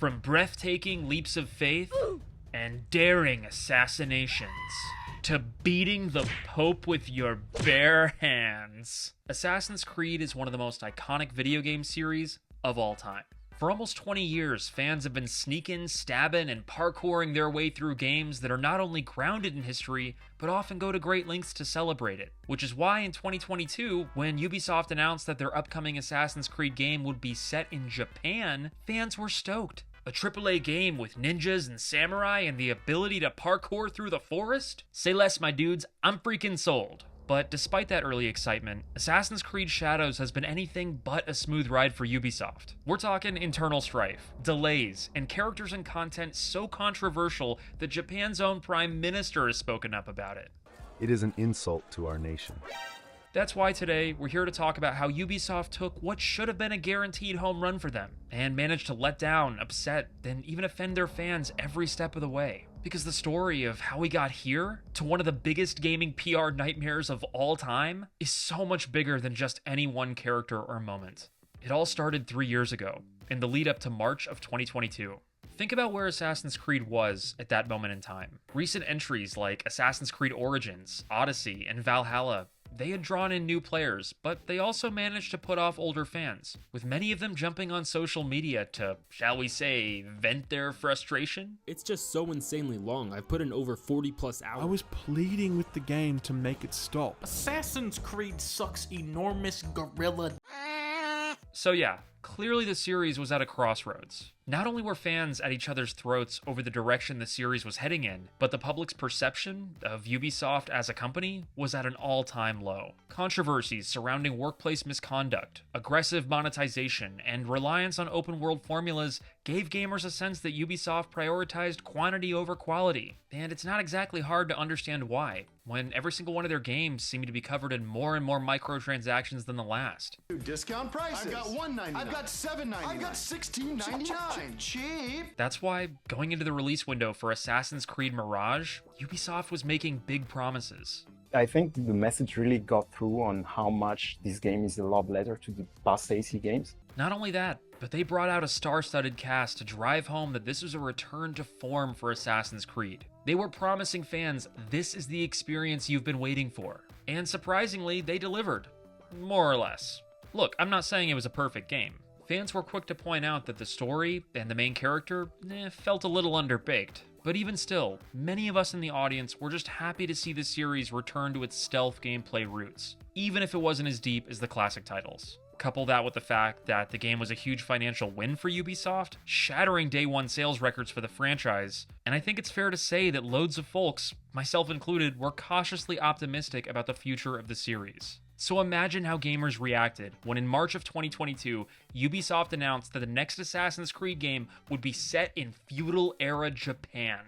From breathtaking leaps of faith and daring assassinations to beating the Pope with your bare hands, Assassin's Creed is one of the most iconic video game series of all time. For almost 20 years, fans have been sneaking, stabbing, and parkouring their way through games that are not only grounded in history, but often go to great lengths to celebrate it. Which is why in 2022, when Ubisoft announced that their upcoming Assassin's Creed game would be set in Japan, fans were stoked. A AAA game with ninjas and samurai and the ability to parkour through the forest? Say less, my dudes, I'm freaking sold. But despite that early excitement, Assassin's Creed Shadows has been anything but a smooth ride for Ubisoft. We're talking internal strife, delays, and characters and content so controversial that Japan's own Prime Minister has spoken up about it. It is an insult to our nation. That's why today we're here to talk about how Ubisoft took what should have been a guaranteed home run for them and managed to let down, upset, and even offend their fans every step of the way. Because the story of how we got here to one of the biggest gaming PR nightmares of all time is so much bigger than just any one character or moment. It all started 3 years ago, in the lead up to March of 2022. Think about where Assassin's Creed was at that moment in time. Recent entries like Assassin's Creed Origins, Odyssey, and Valhalla, they had drawn in new players, but they also managed to put off older fans, with many of them jumping on social media to, shall we say, vent their frustration. It's just so insanely long. I've put in over 40 plus hours. I was pleading with the game to make it stop. Assassin's Creed sucks enormous gorilla. So yeah, clearly the series was at a crossroads. Not only were fans at each other's throats over the direction the series was heading in, but the public's perception of Ubisoft as a company was at an all-time low. Controversies surrounding workplace misconduct, aggressive monetization, and reliance on open-world formulas gave gamers a sense that Ubisoft prioritized quantity over quality. And it's not exactly hard to understand why, when every single one of their games seemed to be covered in more and more microtransactions than the last. Discount prices. I've got $1.99. I've got $7.99. I've got $16.99. Cheap. That's why, going into the release window for Assassin's Creed Mirage, Ubisoft was making big promises. I think the message really got through on how much this game is a love letter to the past AC games. Not only that, but they brought out a star-studded cast to drive home that this was a return to form for Assassin's Creed. They were promising fans, this is the experience you've been waiting for. And surprisingly, they delivered. More or less. Look, I'm not saying it was a perfect game. Fans were quick to point out that the story and the main character felt a little underbaked. But even still, many of us in the audience were just happy to see the series return to its stealth gameplay roots, even if it wasn't as deep as the classic titles. Couple that with the fact that the game was a huge financial win for Ubisoft, shattering day one sales records for the franchise, and I think it's fair to say that loads of folks, myself included, were cautiously optimistic about the future of the series. So imagine how gamers reacted when in March of 2022, Ubisoft announced that the next Assassin's Creed game would be set in feudal-era Japan.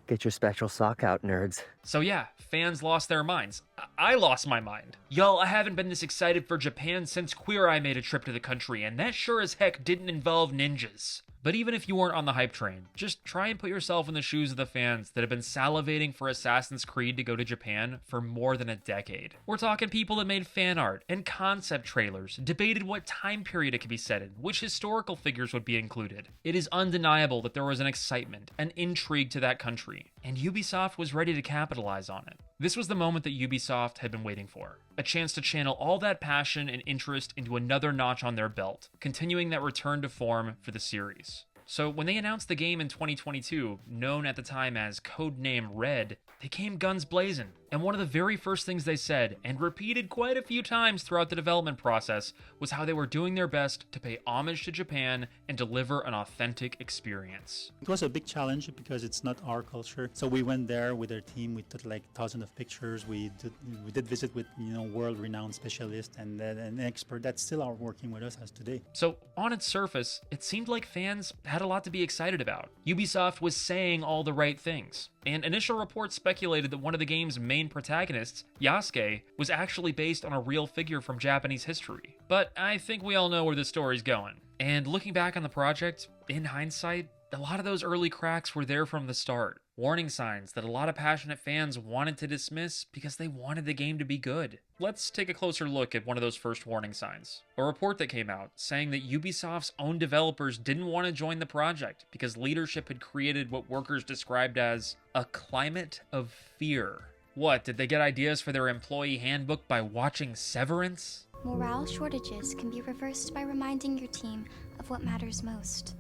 Get your spectral sock out, nerds. So yeah, fans lost their minds. I lost my mind. Y'all, I haven't been this excited for Japan since Queer Eye made a trip to the country, and that sure as heck didn't involve ninjas. But even if you weren't on the hype train, just try and put yourself in the shoes of the fans that have been salivating for Assassin's Creed to go to Japan for more than a decade. We're talking people that made fan art and concept trailers, debated what time period it could be set in, which historical figures would be included. It is undeniable that there was an excitement, an intrigue to that country, and Ubisoft was ready to capitalize on it. This was the moment that Ubisoft had been waiting for. A chance to channel all that passion and interest into another notch on their belt, continuing that return to form for the series. So when they announced the game in 2022, known at the time as Codename Red, they came guns blazing. And one of the very first things they said, and repeated quite a few times throughout the development process, was how they were doing their best to pay homage to Japan and deliver an authentic experience. It was a big challenge because it's not our culture. So we went there with our team. We took like thousands of pictures. We did visit with world-renowned specialists and an expert that still are working with us as today. So on its surface, it seemed like fans had a lot to be excited about. Ubisoft was saying all the right things. And initial reports speculated that one of the game's main protagonists, Yasuke, was actually based on a real figure from Japanese history. But I think we all know where the story's going. And looking back on the project, in hindsight, a lot of those early cracks were there from the start. Warning signs that a lot of passionate fans wanted to dismiss because they wanted the game to be good. Let's take a closer look at one of those first warning signs. A report that came out saying that Ubisoft's own developers didn't want to join the project because leadership had created what workers described as a climate of fear. What, did they get ideas for their employee handbook by watching Severance? Morale shortages can be reversed by reminding your team of what matters most.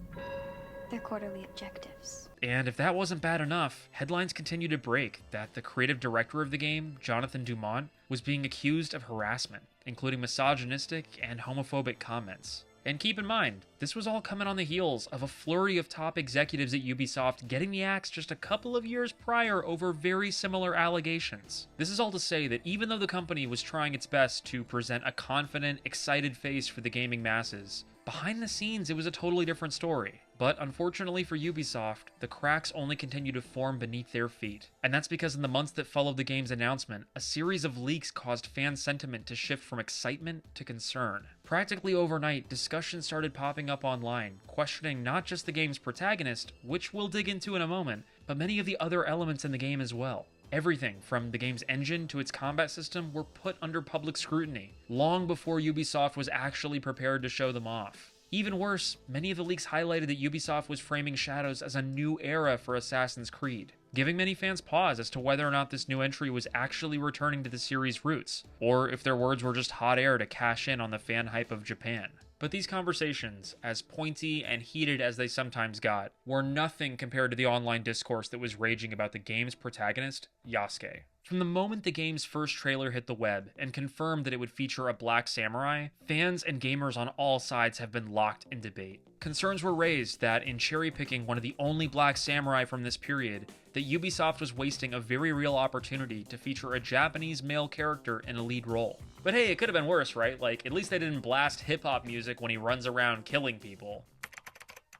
Their quarterly objectives. And if that wasn't bad enough, headlines continue to break that the creative director of the game, Jonathan Dumont, was being accused of harassment, including misogynistic and homophobic comments. And keep in mind, this was all coming on the heels of a flurry of top executives at Ubisoft getting the axe just a couple of years prior over very similar allegations. This is all to say that even though the company was trying its best to present a confident, excited face for the gaming masses, behind the scenes it was a totally different story. But unfortunately for Ubisoft, the cracks only continue to form beneath their feet. And that's because in the months that followed the game's announcement, a series of leaks caused fan sentiment to shift from excitement to concern. Practically overnight, discussions started popping up online, questioning not just the game's protagonist, which we'll dig into in a moment, but many of the other elements in the game as well. Everything from the game's engine to its combat system were put under public scrutiny, long before Ubisoft was actually prepared to show them off. Even worse, many of the leaks highlighted that Ubisoft was framing Shadows as a new era for Assassin's Creed, giving many fans pause as to whether or not this new entry was actually returning to the series' roots, or if their words were just hot air to cash in on the fan hype of Japan. But these conversations, as pointy and heated as they sometimes got, were nothing compared to the online discourse that was raging about the game's protagonist, Yasuke. From the moment the game's first trailer hit the web and confirmed that it would feature a black samurai, fans and gamers on all sides have been locked in debate. Concerns were raised that in cherry-picking one of the only black samurai from this period, that Ubisoft was wasting a very real opportunity to feature a Japanese male character in a lead role. But hey, it could have been worse, right? Like, at least they didn't blast hip-hop music when he runs around killing people.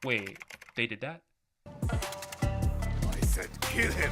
Wait, they did that? I said kill him.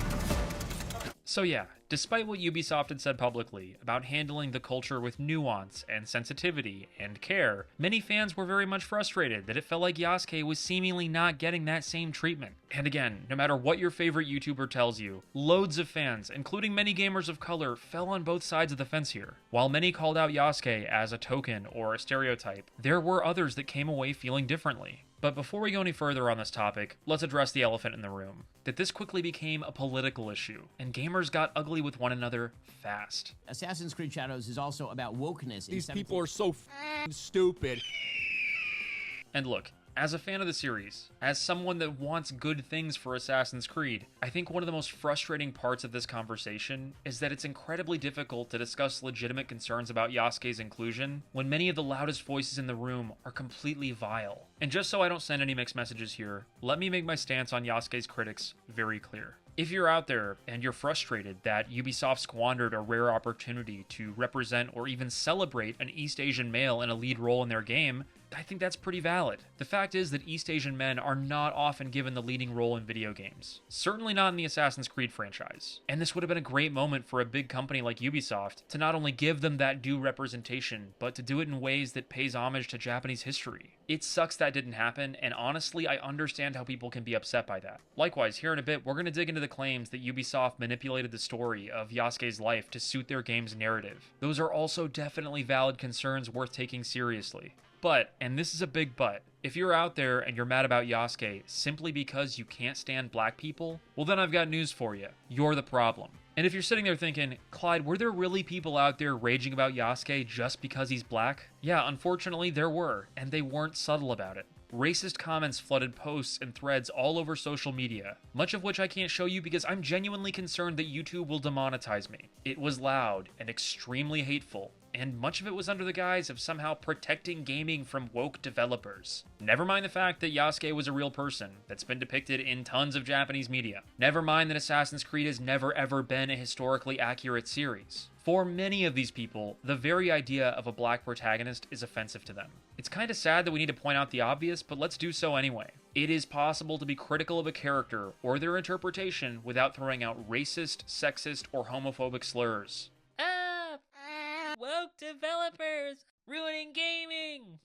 So yeah, despite what Ubisoft had said publicly about handling the culture with nuance and sensitivity and care, many fans were very much frustrated that it felt like Yasuke was seemingly not getting that same treatment. And again, no matter what your favorite YouTuber tells you, loads of fans, including many gamers of color, fell on both sides of the fence here. While many called out Yasuke as a token or a stereotype, there were others that came away feeling differently. But before we go any further on this topic, let's address the elephant in the room. That this quickly became a political issue, and gamers got ugly with one another fast. Assassin's Creed Shadows is also about wokeness. These people are so stupid. And look, as a fan of the series, as someone that wants good things for Assassin's Creed, I think one of the most frustrating parts of this conversation is that it's incredibly difficult to discuss legitimate concerns about Yasuke's inclusion when many of the loudest voices in the room are completely vile. And just so I don't send any mixed messages here, let me make my stance on Yasuke's critics very clear. If you're out there and you're frustrated that Ubisoft squandered a rare opportunity to represent or even celebrate an East Asian male in a lead role in their game, I think that's pretty valid. The fact is that East Asian men are not often given the leading role in video games. Certainly not in the Assassin's Creed franchise. And this would have been a great moment for a big company like Ubisoft to not only give them that due representation, but to do it in ways that pays homage to Japanese history. It sucks that didn't happen, and honestly, I understand how people can be upset by that. Likewise, here in a bit, we're going to dig into the claims that Ubisoft manipulated the story of Yasuke's life to suit their game's narrative. Those are also definitely valid concerns worth taking seriously. But, and this is a big but, if you're out there and you're mad about Yasuke simply because you can't stand black people, well then I've got news for you. You're the problem. And if you're sitting there thinking, Clyde, were there really people out there raging about Yasuke just because he's black? Yeah, unfortunately there were, and they weren't subtle about it. Racist comments flooded posts and threads all over social media, much of which I can't show you because I'm genuinely concerned that YouTube will demonetize me. It was loud and extremely hateful, and much of it was under the guise of somehow protecting gaming from woke developers. Never mind the fact that Yasuke was a real person that's been depicted in tons of Japanese media. Never mind that Assassin's Creed has never ever been a historically accurate series. For many of these people, the very idea of a black protagonist is offensive to them. It's kind of sad that we need to point out the obvious, but let's do so anyway. It is possible to be critical of a character or their interpretation without throwing out racist, sexist, or homophobic slurs. Woke developers ruining gaming!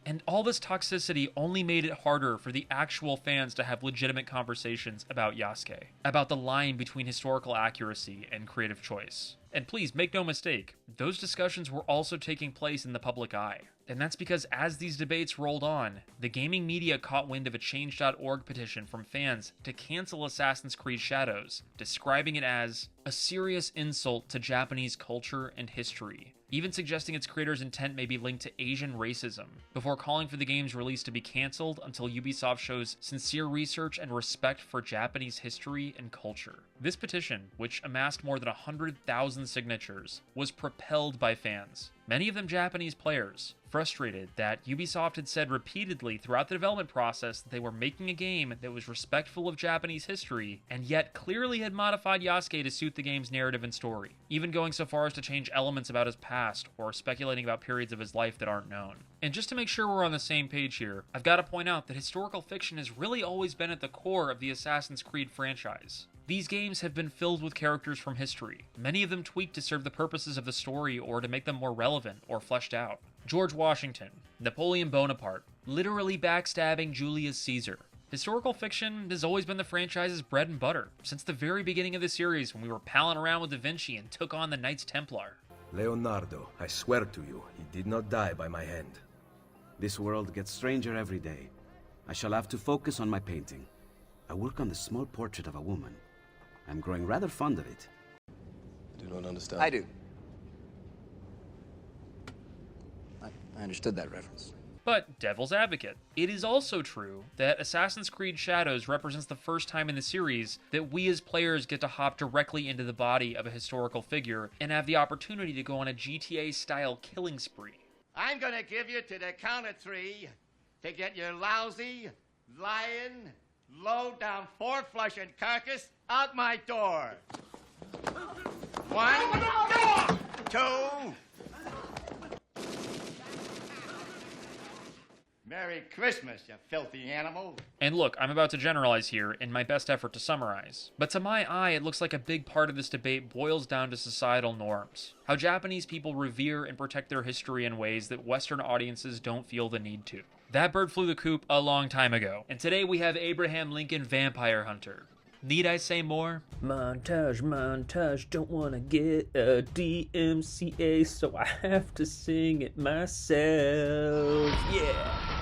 And all this toxicity only made it harder for the actual fans to have legitimate conversations about Yasuke, about the line between historical accuracy and creative choice. And please, make no mistake, those discussions were also taking place in the public eye. And that's because as these debates rolled on, the gaming media caught wind of a Change.org petition from fans to cancel Assassin's Creed Shadows, describing it as a serious insult to Japanese culture and history, even suggesting its creator's intent may be linked to Asian racism, before calling for the game's release to be cancelled until Ubisoft shows sincere research and respect for Japanese history and culture. This petition, which amassed more than 100,000 signatures, was propelled by fans, many of them Japanese players, frustrated that Ubisoft had said repeatedly throughout the development process that they were making a game that was respectful of Japanese history, and yet clearly had modified Yasuke to suit the game's narrative and story, even going so far as to change elements about his past or speculating about periods of his life that aren't known. And just to make sure we're on the same page here, I've got to point out that historical fiction has really always been at the core of the Assassin's Creed franchise. These games have been filled with characters from history, many of them tweaked to serve the purposes of the story or to make them more relevant or fleshed out. George Washington, Napoleon Bonaparte, literally backstabbing Julius Caesar. Historical fiction has always been the franchise's bread and butter, since the very beginning of the series when we were palling around with Da Vinci and took on the Knights Templar. Leonardo, I swear to you, he did not die by my hand. This world gets stranger every day. I shall have to focus on my painting. I work on the small portrait of a woman. I'm growing rather fond of it. I do not understand. I do. I understood that reference. But devil's advocate, it is also true that Assassin's Creed Shadows represents the first time in the series that we as players get to hop directly into the body of a historical figure and have the opportunity to go on a GTA-style killing spree. I'm gonna give you to the count of 3 to get your lousy, lying, low-down, four-flushing carcass out my door. 1, 2... Merry Christmas, you filthy animal. And look, I'm about to generalize here in my best effort to summarize, but to my eye it looks like a big part of this debate boils down to societal norms. How Japanese people revere and protect their history in ways that Western audiences don't feel the need to. That bird flew the coop a long time ago, and today we have Abraham Lincoln Vampire Hunter. Need I say more? Montage, montage, don't wanna get a DMCA, so I have to sing it myself. Yeah.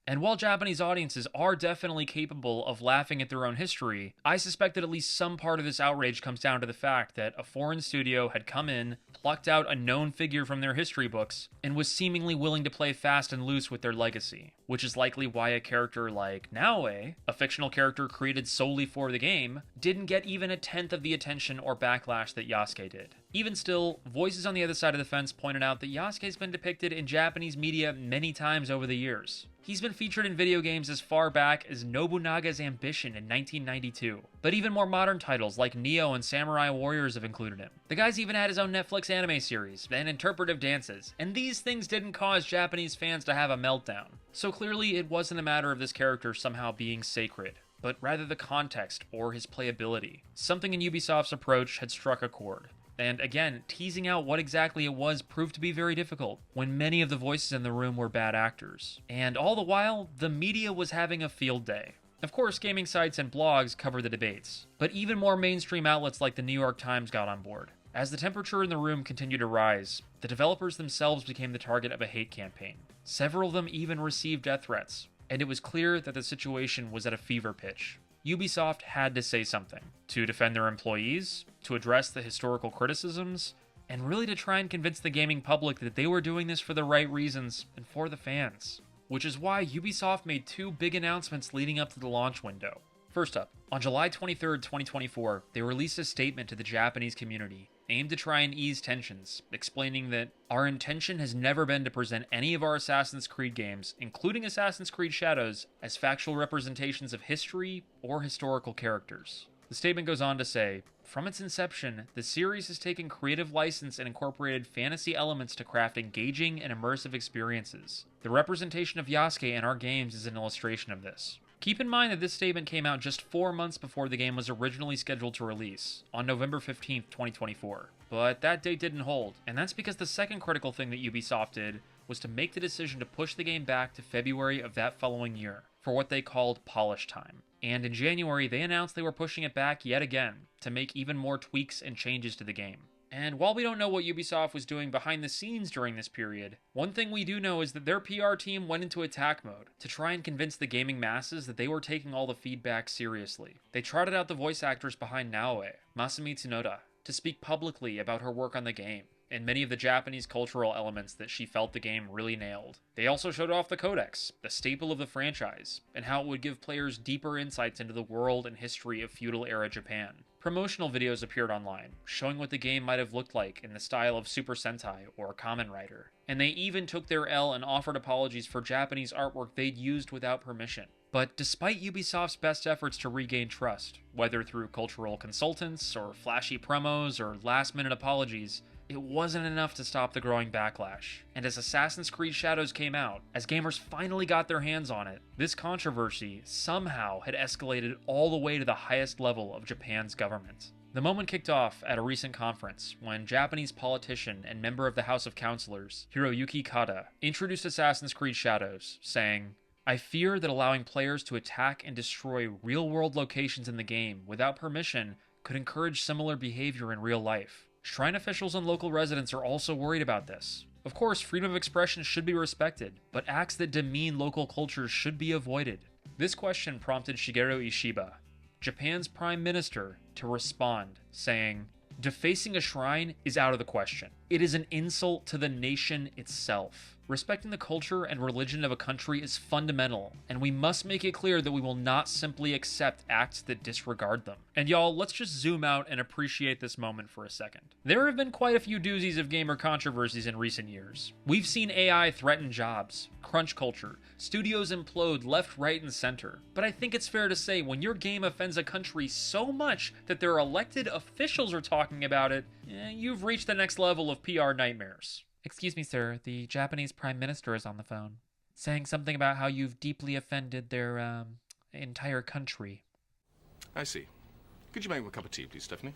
And while Japanese audiences are definitely capable of laughing at their own history, I suspect that at least some part of this outrage comes down to the fact that a foreign studio had come in, plucked out a known figure from their history books, and was seemingly willing to play fast and loose with their legacy, which is likely why a character like Naoe, a fictional character created solely for the game, didn't get even a tenth of the attention or backlash that Yasuke did. Even still, voices on the other side of the fence pointed out that Yasuke's been depicted in Japanese media many times over the years. He's been featured in video games as far back as Nobunaga's Ambition in 1992, but even more modern titles like Neo and Samurai Warriors have included him. The guy's even had his own Netflix anime series and interpretive dances, and these things didn't cause Japanese fans to have a meltdown. So clearly it wasn't a matter of this character somehow being sacred, but rather the context or his playability. Something in Ubisoft's approach had struck a chord. And again, teasing out what exactly it was proved to be very difficult, when many of the voices in the room were bad actors. And all the while, the media was having a field day. Of course, gaming sites and blogs cover the debates, but even more mainstream outlets like the New York Times got on board. As the temperature in the room continued to rise, the developers themselves became the target of a hate campaign. Several of them even received death threats, and it was clear that the situation was at a fever pitch. Ubisoft had to say something, to defend their employees, to address the historical criticisms, and really to try and convince the gaming public that they were doing this for the right reasons and for the fans. Which is why Ubisoft made two big announcements leading up to the launch window. First up, on July 23rd, 2024, they released a statement to the Japanese community aimed to try and ease tensions, explaining that our intention has never been to present any of our Assassin's Creed games, including Assassin's Creed Shadows, as factual representations of history or historical characters. The statement goes on to say, from its inception, the series has taken creative license and incorporated fantasy elements to craft engaging and immersive experiences. The representation of Yasuke in our games is an illustration of this. Keep in mind that this statement came out just 4 months before the game was originally scheduled to release, on November 15th, 2024. But that date didn't hold, and that's because the second critical thing that Ubisoft did was to make the decision to push the game back to February of that following year for what they called polish time. And in January, they announced they were pushing it back yet again to make even more tweaks and changes to the game. And while we don't know what Ubisoft was doing behind the scenes during this period, one thing we do know is that their PR team went into attack mode to try and convince the gaming masses that they were taking all the feedback seriously. They trotted out the voice actors behind Naoe, Masumi Tsunoda, to speak publicly about her work on the game and many of the Japanese cultural elements that she felt the game really nailed. They also showed off the Codex, the staple of the franchise, and how it would give players deeper insights into the world and history of feudal-era Japan. Promotional videos appeared online, showing what the game might have looked like in the style of Super Sentai or Kamen Rider. And they even took their L and offered apologies for Japanese artwork they'd used without permission. But despite Ubisoft's best efforts to regain trust, whether through cultural consultants or flashy promos or last-minute apologies, it wasn't enough to stop the growing backlash. And as Assassin's Creed Shadows came out, as gamers finally got their hands on it, this controversy somehow had escalated all the way to the highest level of Japan's government. The moment kicked off at a recent conference when Japanese politician and member of the House of Councilors, Hiroyuki Kada, introduced Assassin's Creed Shadows, saying, "I fear that allowing players to attack and destroy real-world locations in the game without permission could encourage similar behavior in real life. Shrine officials and local residents are also worried about this. Of course, freedom of expression should be respected, but acts that demean local cultures should be avoided." This question prompted Shigeru Ishiba, Japan's Prime Minister, to respond, saying, "Defacing a shrine is out of the question. It is an insult to the nation itself. Respecting the culture and religion of a country is fundamental, and we must make it clear that we will not simply accept acts that disregard them." And y'all, let's just zoom out and appreciate this moment for a second. There have been quite a few doozies of gamer controversies in recent years. We've seen AI threaten jobs, crunch culture, studios implode left, right, and center. But I think it's fair to say when your game offends a country so much that their elected officials are talking about it, you've reached the next level of PR nightmares. Excuse me, sir, the Japanese Prime Minister is on the phone, saying something about how you've deeply offended their, entire country. I see. Could you make me a cup of tea, please, Stephanie?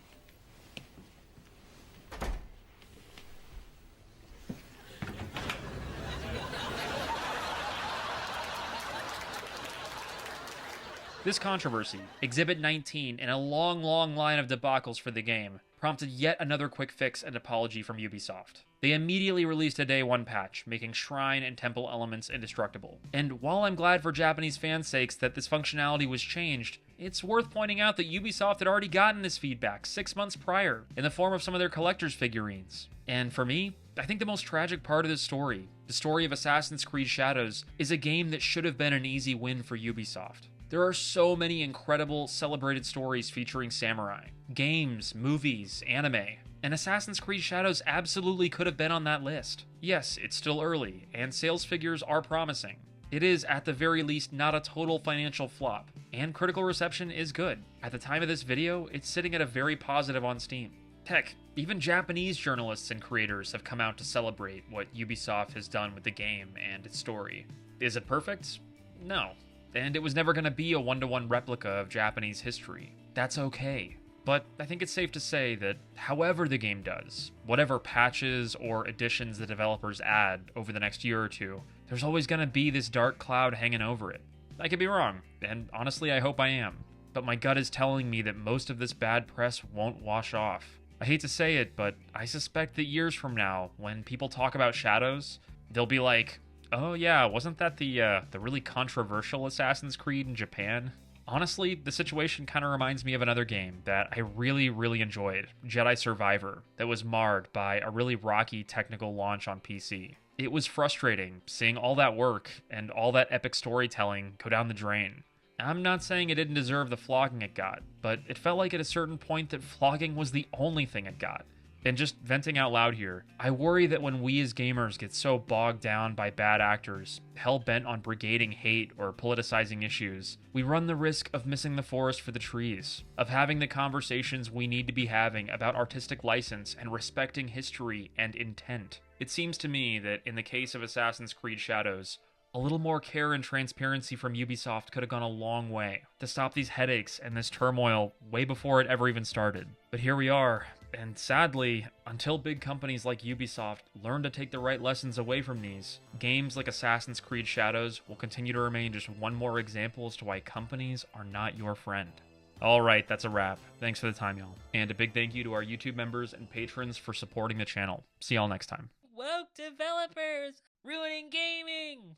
This controversy, Exhibit 19 in a long line of debacles for the game, prompted yet another quick fix and apology from Ubisoft. They immediately released a Day 1 patch, making shrine and temple elements indestructible. And while I'm glad for Japanese fans' sakes that this functionality was changed, it's worth pointing out that Ubisoft had already gotten this feedback 6 months prior, in the form of some of their collector's figurines. And for me, I think the most tragic part of this story, the story of Assassin's Creed Shadows, is a game that should have been an easy win for Ubisoft. There are so many incredible, celebrated stories featuring samurai, games, movies, anime, and Assassin's Creed Shadows absolutely could have been on that list. Yes, it's still early, and sales figures are promising. It is, at the very least, not a total financial flop, and critical reception is good. At the time of this video, it's sitting at a very positive on Steam. Heck, even Japanese journalists and creators have come out to celebrate what Ubisoft has done with the game and its story. Is it perfect? No. And it was never going to be a one-to-one replica of Japanese history. That's okay. But I think it's safe to say that however the game does, whatever patches or additions the developers add over the next year or two, there's always going to be this dark cloud hanging over it. I could be wrong, and honestly I hope I am. But my gut is telling me that most of this bad press won't wash off. I hate to say it, but I suspect that years from now, when people talk about Shadows, they'll be like, "Oh yeah, wasn't that the really controversial Assassin's Creed in Japan?" Honestly, the situation kind of reminds me of another game that I really enjoyed, Jedi Survivor, that was marred by a really rocky technical launch on PC. It was frustrating seeing all that work and all that epic storytelling go down the drain. I'm not saying it didn't deserve the flogging it got, but it felt like at a certain point that flogging was the only thing it got. And just venting out loud here, I worry that when we as gamers get so bogged down by bad actors, hell-bent on brigading hate or politicizing issues, we run the risk of missing the forest for the trees, of having the conversations we need to be having about artistic license and respecting history and intent. It seems to me that in the case of Assassin's Creed Shadows, a little more care and transparency from Ubisoft could have gone a long way to stop these headaches and this turmoil way before it ever even started. But here we are, And sadly, until big companies like Ubisoft learn to take the right lessons away from these, games like Assassin's Creed Shadows will continue to remain just one more example as to why companies are not your friend. Alright, that's a wrap. Thanks for the time, y'all. And a big thank you to our YouTube members and patrons for supporting the channel. See y'all next time. Woke developers ruining gaming!